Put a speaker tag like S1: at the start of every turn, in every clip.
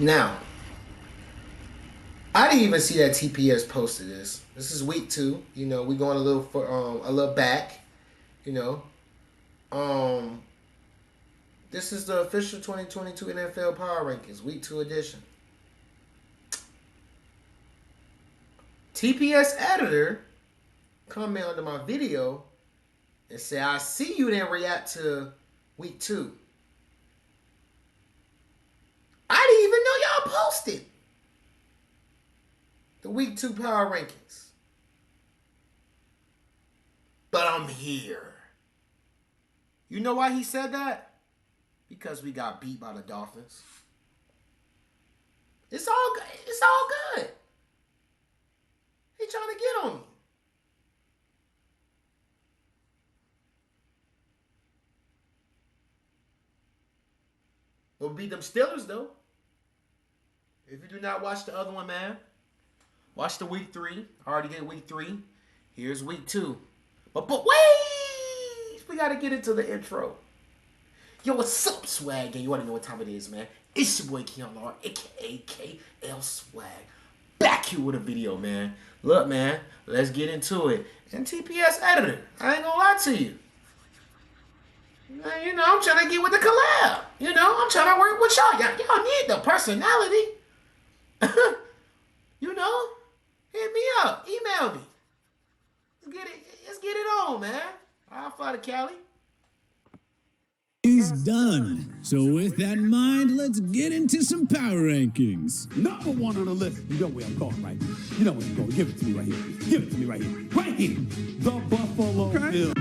S1: Now, I didn't even see that TPS posted this. This is week 2. You know, we going a little back. You know, this is the official 2022 NFL Power Rankings, week 2 edition. TPS editor comment under my video and say, "I see you didn't react to week 2." I didn't even know y'all posted the week 2 power rankings. But I'm here. You know why he said that? Because we got beat by the Dolphins. It's all good. It's all good. He trying to get on me. We'll beat them Steelers, though. If you do not watch the other one, man, watch the week 3. I already did week 3. Here's week 2. But wait! We got to get into the intro. Yo, what's up, Swag? And you want to know what time it is, man? It's your boy, Keon Lord, a.k.a. KL Swag. Back here with a video, man. Look, man, let's get into it. And TPS editor, I ain't gonna lie to you. You know, I'm trying to get with the collab. You know, I'm trying to work with y'all. Y'all need the personality. You know, hit me up. Email me. Let's get it on, man. I'll fly to Cali.
S2: He's done. So with that in mind, let's get into some power rankings.
S3: Number 1 on the list. You know where I'm going, right? You know where I'm going. Give it to me right here. Give it to me right here. Right here. The Buffalo Bills.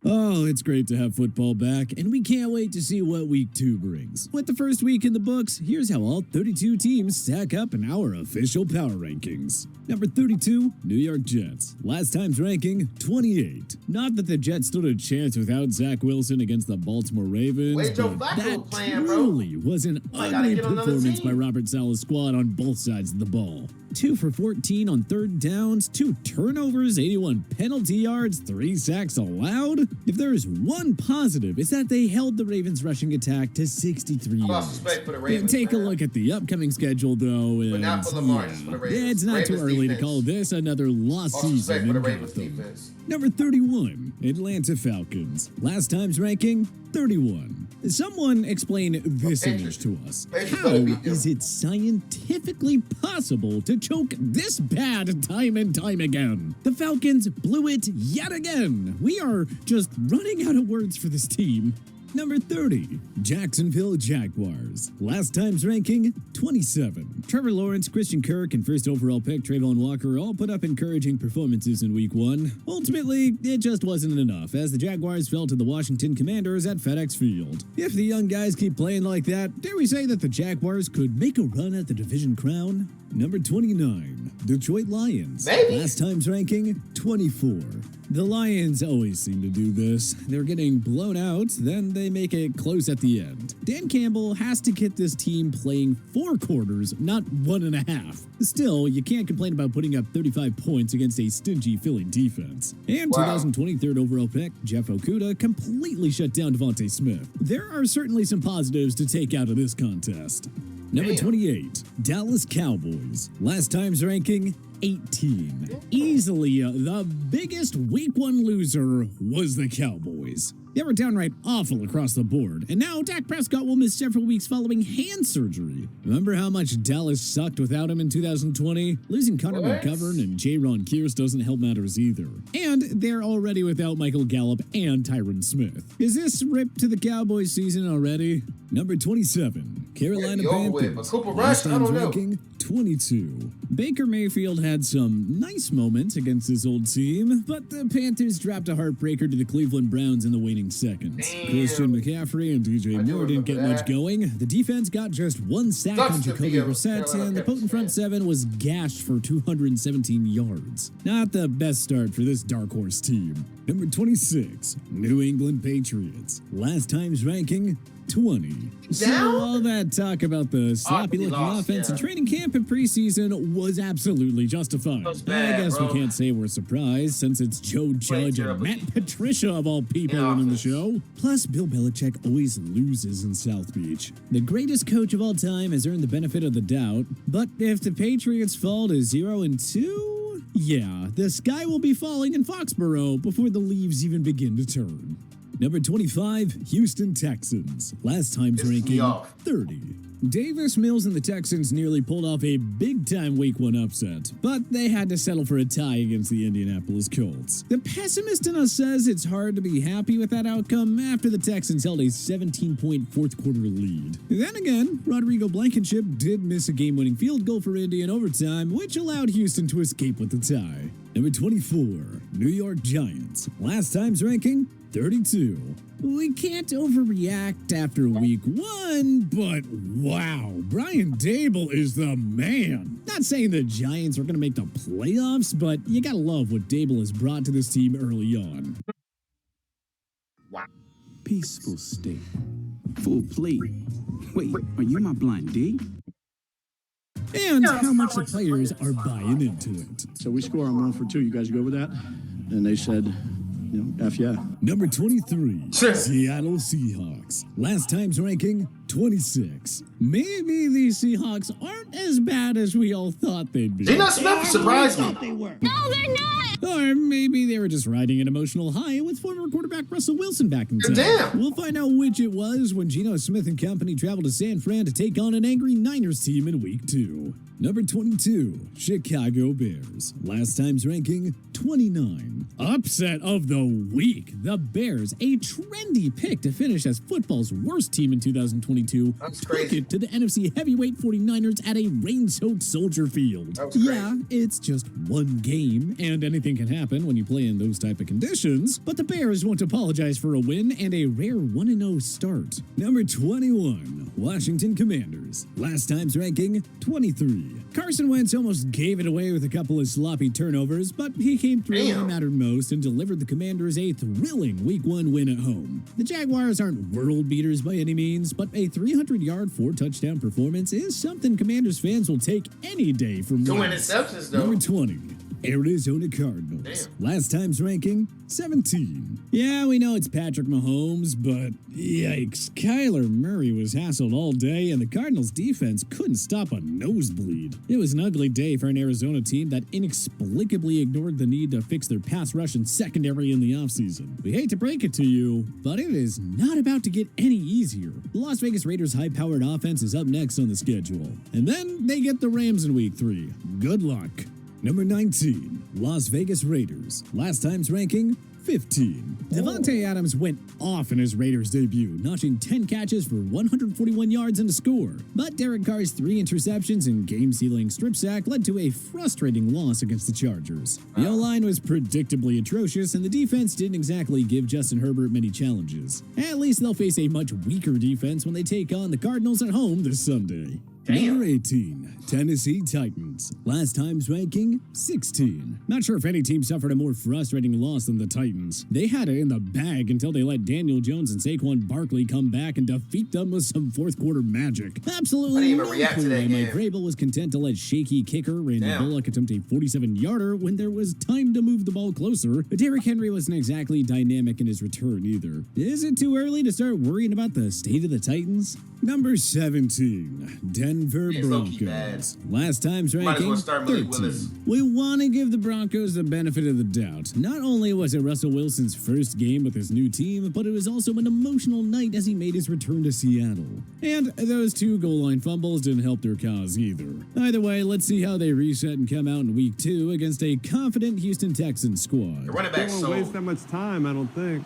S2: Oh, it's great to have football back, and we can't wait to see what week 2 brings. With the first week in the books, here's how all 32 teams stack up in our official power rankings. Number 32, New York Jets. Last time's ranking, 28. Not that the Jets stood a chance without Zach Wilson against the Baltimore Ravens, but that truly was an ugly performance by Robert Saleh's squad on both sides of the ball. 2 for 14 on third downs, 2 turnovers, 81 penalty yards, 3 sacks allowed. If there is one positive, it's that they held the Ravens' rushing attack to 63 yards.
S1: For the Ravens,
S2: take a look at the upcoming schedule, though, and
S1: but not for Lamar, for the Ravens.
S2: It's not
S1: Ravens
S2: too early
S1: defense.
S2: to call this another lost season.
S1: For the Ravens defense.
S2: Number 31, Atlanta Falcons. Last time's ranking, 31. Someone explain this image to us. How is it scientifically possible to choke this bad time and time again? The Falcons blew it yet again. We are just running out of words for this team. Number 30, Jacksonville Jaguars. Last time's ranking, 27. Trevor Lawrence, Christian Kirk, and first overall pick Trayvon Walker all put up encouraging performances in week 1. Ultimately, it just wasn't enough, as the Jaguars fell to the Washington Commanders at FedEx Field. If the young guys keep playing like that, dare we say that the Jaguars could make a run at the division crown? Number 29, Detroit Lions.
S1: Maybe.
S2: Last time's ranking, 24. The Lions always seem to do this. They're getting blown out, then they make it close at the end. Dan Campbell has to get this team playing 4 quarters, not 1.5. Still, you can't complain about putting up 35 points against a stingy Philly defense. And 2023 overall pick, Jeff Okudah, completely shut down Devontae Smith. There are certainly some positives to take out of this contest. Number 28, Dallas Cowboys. Last time's ranking, 18. Easily the biggest week 1 loser was the Cowboys. They were downright awful across the board, and now Dak Prescott will miss several weeks following hand surgery. Remember how much Dallas sucked without him in 2020? Losing Connor McGovern and Jaron Kearse doesn't help matters either. And they're already without Michael Gallup and Tyron Smith. Is this rip to the Cowboys season already? Number 27, Carolina Panthers. Last time's ranking, 22. Baker Mayfield had some nice moments against this old team, but the Panthers dropped a heartbreaker to the Cleveland Browns in the waning seconds. Christian McCaffrey and DJ Moore didn't get much going. The defense got just 1 sack on Jacoby Brissett, and the potent front 7 was gashed for 217 yards. Not the best start for this dark horse team. Number 26, New England Patriots. Last time's ranking, 20. So
S1: Down?
S2: all that talk about the sloppy-looking offense in training camp and preseason was absolutely justified.
S1: Bad,
S2: I guess
S1: bro.
S2: we can't say we're surprised since it's Joe Judge and Matt Patricia of all people running the show. Plus, Bill Belichick always loses in South Beach. The greatest coach of all time has earned the benefit of the doubt, but if the Patriots fall to 0-2, yeah, the sky will be falling in Foxborough before the leaves even begin to turn. Number 25, Houston Texans. Last time's ranking 30. Davis Mills and the Texans nearly pulled off a big-time Week 1 upset, but they had to settle for a tie against the Indianapolis Colts. The pessimist in us says it's hard to be happy with that outcome after the Texans held a 17-point fourth-quarter lead. Then again, Rodrigo Blankenship did miss a game-winning field goal for Indy in overtime, which allowed Houston to escape with the tie. Number 24, New York Giants. Last time's ranking, 32. We can't overreact after Week 1, but wow, Brian Dable is the man. Not saying the Giants are going to make the playoffs, but you gotta love what Dable has brought to this team early on.
S1: Wow.
S4: Peaceful state. Full plate. Wait, are you my blind date?
S2: And how much the players are buying into it.
S5: So we score on 1 for 2. You guys go with that? And they said, F yeah.
S2: Number 23, Seattle Seahawks. Last time's ranking, 26. Maybe these Seahawks aren't as bad as we all thought they'd be.
S1: Geno Smith surprised me.
S6: No, they're not.
S2: Or maybe they were just riding an emotional high with former quarterback Russell Wilson back in town.
S1: Damn.
S2: We'll find out which it was when Geno Smith and company traveled to San Fran to take on an angry Niners team in Week 2. Number 22, Chicago Bears. Last time's ranking, 29. Upset of the week. The Bears, a trendy pick to finish as football's worst team in 2022,
S1: That's
S2: took
S1: crazy.
S2: it to the NFC heavyweight 49ers at a rain-soaked Soldier Field.
S1: That was
S2: Yeah,
S1: crazy.
S2: it's just one game, and anything can happen when you play in those type of conditions, but the Bears won't apologize for a win and a rare 1-0 start. Number 21, Washington Commanders. Last time's ranking, 23. Carson Wentz almost gave it away with a couple of sloppy turnovers, but he came through when it mattered most and delivered the Commanders a thrilling Week 1 win at home. The Jaguars aren't world beaters by any means, but a 300-yard, 4-touchdown performance is something Commanders fans will take any day from
S1: Two
S2: Wentz.
S1: interceptions, though.
S2: Number 20, Arizona Cardinals.
S1: Damn.
S2: Last time's ranking, 17. Yeah, we know it's Patrick Mahomes, but yikes. Kyler Murray was hassled all day, and the Cardinals defense couldn't stop a nosebleed. It was an ugly day for an Arizona team that inexplicably ignored the need to fix their pass rush and secondary in the offseason. We hate to break it to you, but it is not about to get any easier. The Las Vegas Raiders' high-powered offense is up next on the schedule. And then they get the Rams in Week 3. Good luck. Number 19, Las Vegas Raiders. Last time's ranking, 15. Devontae Adams went off in his Raiders debut, notching 10 catches for 141 yards and a score. But Derek Carr's 3 interceptions and game-sealing strip sack led to a frustrating loss against the Chargers. The O-line was predictably atrocious, and the defense didn't exactly give Justin Herbert many challenges. At least they'll face a much weaker defense when they take on the Cardinals at home this Sunday. Number 18, Tennessee Titans. Last time's ranking, 16. Not sure if any team suffered a more frustrating loss than the Titans. They had it in the bag until they let Daniel Jones and Saquon Barkley come back and defeat them with some fourth-quarter magic. Absolutely
S1: I didn't even
S2: no
S1: react to
S2: clue
S1: that
S2: why Mike
S1: game.
S2: Vrabel was content to let shaky kicker Randy
S1: Damn.
S2: Bullock attempt a 47-yarder when there was time to move the ball closer. But Derrick Henry wasn't exactly dynamic in his return either. Is it too early to start worrying about the state of the Titans? Number 17, Denver
S1: It's low-key
S2: Broncos. Last time's
S1: Might as
S2: ranking,
S1: well start Malik
S2: 13.
S1: Willis.
S2: We want to give the Broncos the benefit of the doubt. Not only was it Russell Wilson's first game with his new team, but it was also an emotional night as he made his return to Seattle. And those 2 goal line fumbles didn't help their cause either. Either way, let's see how they reset and come out in Week 2 against a confident Houston Texans squad.
S1: The running back
S7: Don't waste
S1: so
S7: that much time, I don't think.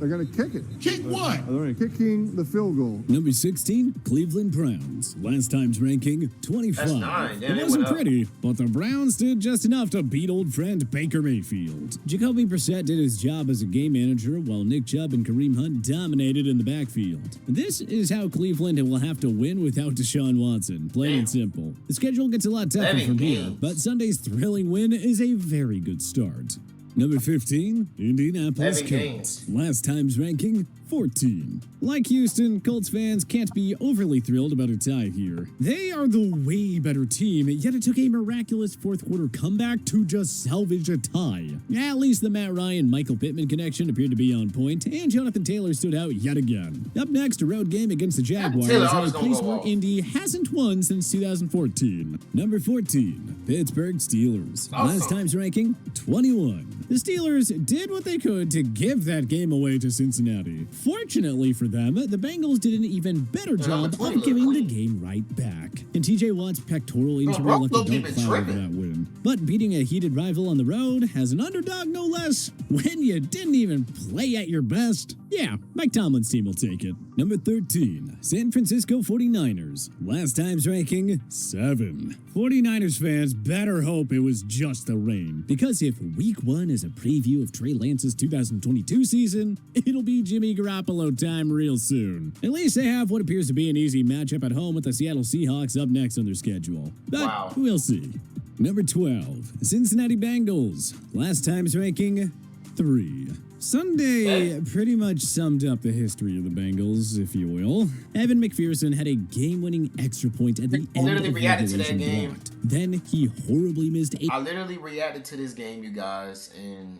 S3: They're going to kick it.
S7: Kick what? They're
S3: Kicking the field goal.
S2: Number 16, Cleveland Browns. Last time's ranking, 25.
S1: That's 9. Damn,
S2: It
S1: they
S2: wasn't
S1: went up.
S2: pretty, but the Browns did just enough to beat old friend Baker Mayfield. Jacoby Brissett did his job as a game manager, while Nick Chubb and Kareem Hunt dominated in the backfield. This is how Cleveland will have to win without Deshaun Watson, plain and simple. The schedule gets a lot tougher
S1: Heavy
S2: from here,
S1: games.
S2: but Sunday's thrilling win is a very good start. Number 15, Indianapolis
S1: Heavy
S2: Colts.
S1: games.
S2: Last time's ranking, 14. Like Houston, Colts fans can't be overly thrilled about a tie here. They are the way better team, yet it took a miraculous fourth quarter comeback to just salvage a tie. At least the Matt Ryan-Michael Pittman connection appeared to be on point, and Jonathan Taylor stood out yet again. Up next, a road game against the Jaguars,
S1: Taylor
S2: at
S1: always
S2: a
S1: gonna
S2: place
S1: go
S2: where
S1: off.
S2: Indy hasn't won since 2014. Number 14, Pittsburgh Steelers.
S1: Awesome.
S2: Last time's ranking, 21. The Steelers did what they could to give that game away to Cincinnati. Fortunately for them, the Bengals did an even better job
S1: number 20
S2: of giving the
S1: looked
S2: game right back. And TJ Watt's pectoral injury
S1: bro,
S2: left a
S1: look, he
S2: dark
S1: been
S2: cloud over
S1: tripping.
S2: that win. But beating a heated rival on the road as an underdog no less, when you didn't even play at your best, yeah, Mike Tomlin's team will take it. Number 13, San Francisco 49ers. Last time's ranking, 7. 49ers fans better hope it was just the rain, because if week 1 is a preview of Trey Lance's 2022 season, it'll be Jimmy Garoppolo time real soon. At least they have what appears to be an easy matchup at home with the Seattle Seahawks up next on their schedule. But
S1: Wow.
S2: we'll see. Number 12, Cincinnati Bengals. Last time's ranking, 3. Sunday pretty much summed up the history of the Bengals, if you will. Evan McPherson had a game-winning extra point at the end
S1: literally
S2: of
S1: reacted to that
S2: regulation
S1: game.
S2: blocked. Then he horribly missed a
S1: I literally reacted to this game, you guys, and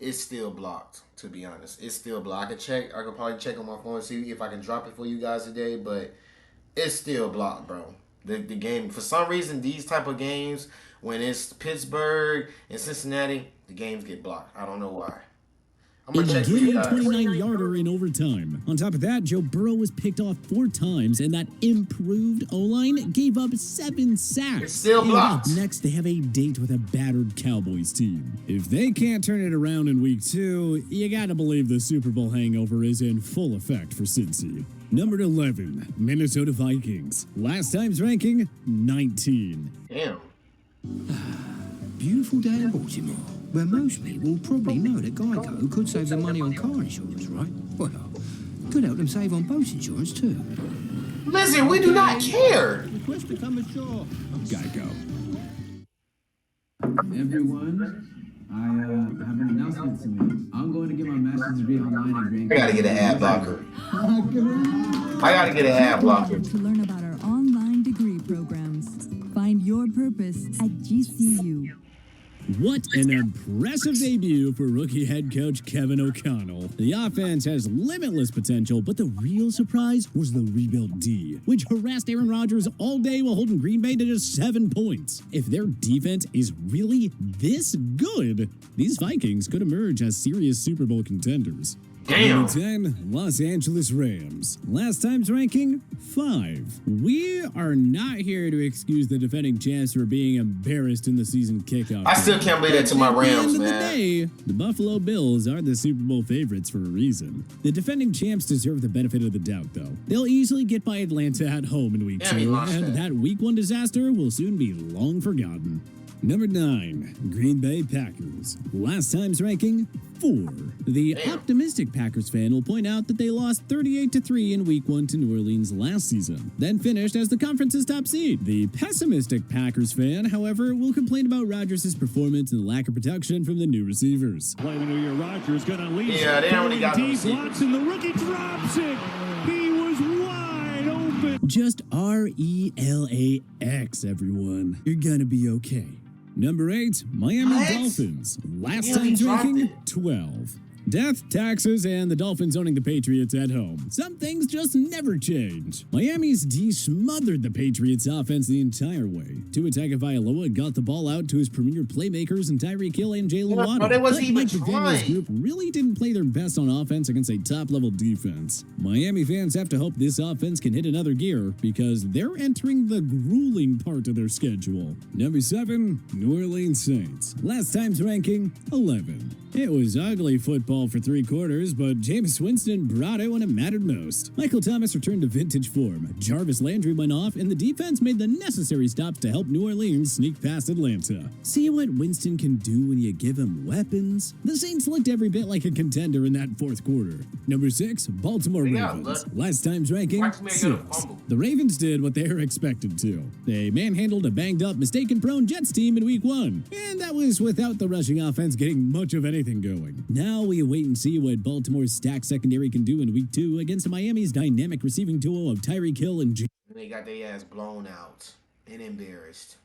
S1: it's still blocked, to be honest. It's still blocked. I could probably check on my phone and see if I can drop it for you guys today, but it's still blocked, bro. The game, for some reason, these type of games, when it's Pittsburgh and Cincinnati, the games get blocked. I don't know why. I'm
S2: a
S1: gonna check for you
S2: game
S1: guys.
S2: 29-yarder in overtime. On top of that, Joe Burrow was picked off 4 times, and that improved O-line gave up 7 sacks.
S1: It's still
S2: And
S1: blocked.
S2: up next, they have a date with a battered Cowboys team. If they can't turn it around in week 2, you gotta believe the Super Bowl hangover is in full effect for Cincy. Number 11, Minnesota Vikings. Last time's ranking, 19.
S1: Damn.
S6: Beautiful day in Baltimore, where most people probably know that Geico could save them money on car insurance, right? Well, could help them save on boat insurance too.
S1: Listen, we do not care.
S6: Request to come ashore.
S2: Geico.
S8: Everyone, I have an announcement to make. I'm going to get my master's degree online at Grand
S1: I gotta get an ad blocker. I gotta get an ad blocker.
S9: To learn about our online degree programs. Find your purpose at GCU.
S2: What an impressive debut for rookie head coach Kevin O'Connell. The offense has limitless potential, but the real surprise was the rebuilt D, which harassed Aaron Rodgers all day while holding Green Bay to just 7 points. If their defense is really this good, these Vikings could emerge as serious Super Bowl contenders.
S1: Damn.
S2: Number 10, Los Angeles Rams. Last time's ranking, 5. We are not here to excuse the defending champs for being embarrassed in the season kickoff.
S1: I still can't believe that to my
S2: At the
S1: Rams,
S2: end of the
S1: man.
S2: day, the Buffalo Bills are the Super Bowl favorites for a reason. The defending champs deserve the benefit of the doubt, though. They'll easily get by Atlanta at home in week
S1: Yeah, we
S2: 2,
S1: lost
S2: and
S1: that.
S2: that week 1 disaster will soon be long forgotten. Number 9, Green Bay Packers. Last time's ranking, 4. The
S1: Damn.
S2: optimistic Packers fan will point out that they lost 38-3 in week 1 to New Orleans last season, then finished as the conference's top seed. The pessimistic Packers fan, however, will complain about Rodgers' performance and the lack of protection from the new receivers.
S7: Play the New Year Rodgers gonna lead.
S1: Yeah, they already got the
S7: deep.
S1: receivers.
S7: Watson, the rookie drops it. He was wide open.
S2: Just RELAX, everyone. You're gonna be okay. Number 8, Miami
S1: What?
S2: Dolphins. Last
S1: Nearly
S2: time's
S1: dropped
S2: ranking,
S1: it.
S2: 12. Death, taxes, and the Dolphins owning the Patriots at home. Some things just never change. Miami's D smothered the Patriots offense the entire way. Tua Tagovailoa got the ball out to his premier playmakers in Tyreek Hill and Jalen
S1: Yeah,
S2: Waddle.
S1: bro, they wasn't
S2: But
S1: even
S2: Mike McDaniel's
S1: trying.
S2: group really didn't play their best on offense against a top-level defense. Miami fans have to hope this offense can hit another gear because they're entering the grueling part of their schedule. Number 7, New Orleans Saints. Last time's ranking, 11. It was ugly football ball for 3 quarters, but Jameis Winston brought it when it mattered most. Michael Thomas returned to vintage form. Jarvis Landry went off, and the defense made the necessary stops to help New Orleans sneak past Atlanta. See what Winston can do when you give him weapons? The Saints looked every bit like a contender in that 4th quarter. Number 6, Baltimore Ravens. Last time's ranking, 6. The Ravens did what they were expected to. They manhandled a banged-up, mistake-prone Jets team in Week 1, and that was without the rushing offense getting much of anything going. Now we wait and see what Baltimore's stacked secondary can do in Week 2 against Miami's dynamic receiving duo of Tyreek Hill and
S1: They got their ass blown out and embarrassed.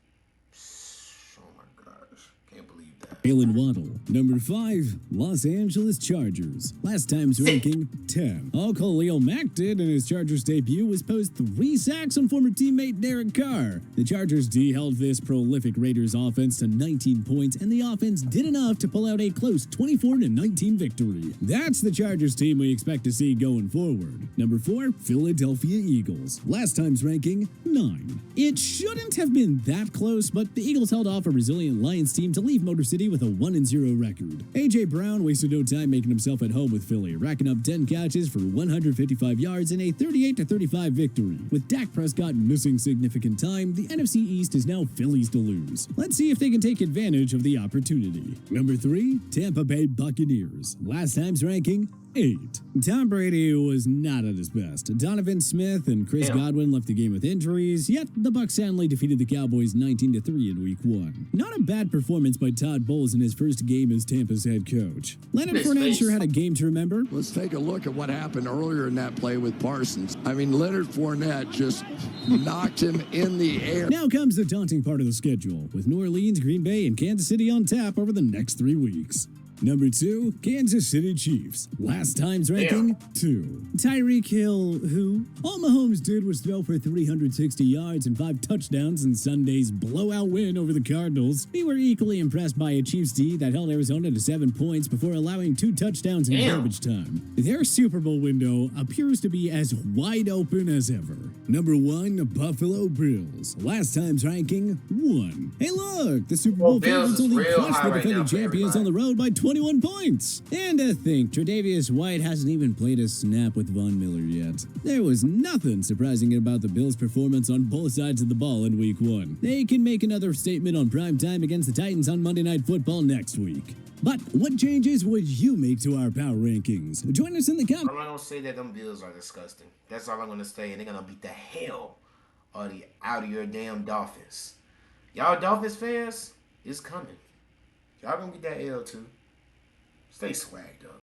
S1: Oh my gosh. Can't believe that.
S2: Jalen Waddle. Number 5, Los Angeles Chargers. Last time's ranking, 10. All Khalil Mack did in his Chargers debut was post 3 sacks on former teammate Derek Carr. The Chargers D held this prolific Raiders offense to 19 points, and the offense did enough to pull out a close 24-19 victory. That's the Chargers team we expect to see going forward. Number 4, Philadelphia Eagles. Last time's ranking, 9. It shouldn't have been that close, but the Eagles held off a resilient Lions team to leave Motor City with a 1-0 record. A.J. Brown wasted no time making himself at home with Philly, racking up 10 catches for 155 yards in a 38-35 victory. With Dak Prescott missing significant time, the NFC East is now Philly's to lose. Let's see if they can take advantage of the opportunity. Number 3, Tampa Bay Buccaneers. Last time's ranking, 8. Tom Brady was not at his best. Donovan Smith and Chris Godwin left the game with injuries, yet the Bucs soundly defeated the Cowboys 19-3 in Week 1. Not a bad performance by Todd Bowles in his first game as Tampa's head coach. Leonard Fournette sure had a game to remember.
S10: Let's take a look at what happened earlier in that play with Parsons. I mean, Leonard Fournette just knocked him in the air.
S2: Now comes the daunting part of the schedule, with New Orleans, Green Bay, and Kansas City on tap over the next 3 weeks. Number 2, Kansas City Chiefs. Last time's ranking, 2. Tyreek Hill, who? All Mahomes did was throw for 360 yards and 5 touchdowns in Sunday's blowout win over the Cardinals. We were equally impressed by a Chiefs D that held Arizona to 7 points before allowing 2 touchdowns in garbage time. Their Super Bowl window appears to be as wide open as ever. Number 1, Buffalo Bills. Last time's ranking, 1. Hey look, the Super Bowl favorites only crushed the defending champions on the road by 21 points. And to think, Tre'Davious White hasn't even played a snap with Von Miller yet. There was nothing surprising about the Bills' performance on both sides of the ball in Week 1. They can make another statement on prime time against the Titans on Monday Night Football next week. But what changes would you make to our power rankings? Join us in the comments.
S1: I'm not going to say that them Bills are disgusting. That's all I'm going to say. And they're going to beat the hell out of your damn Dolphins. Y'all Dolphins fans, it's coming. Y'all going to get that L too. Stay swagged up.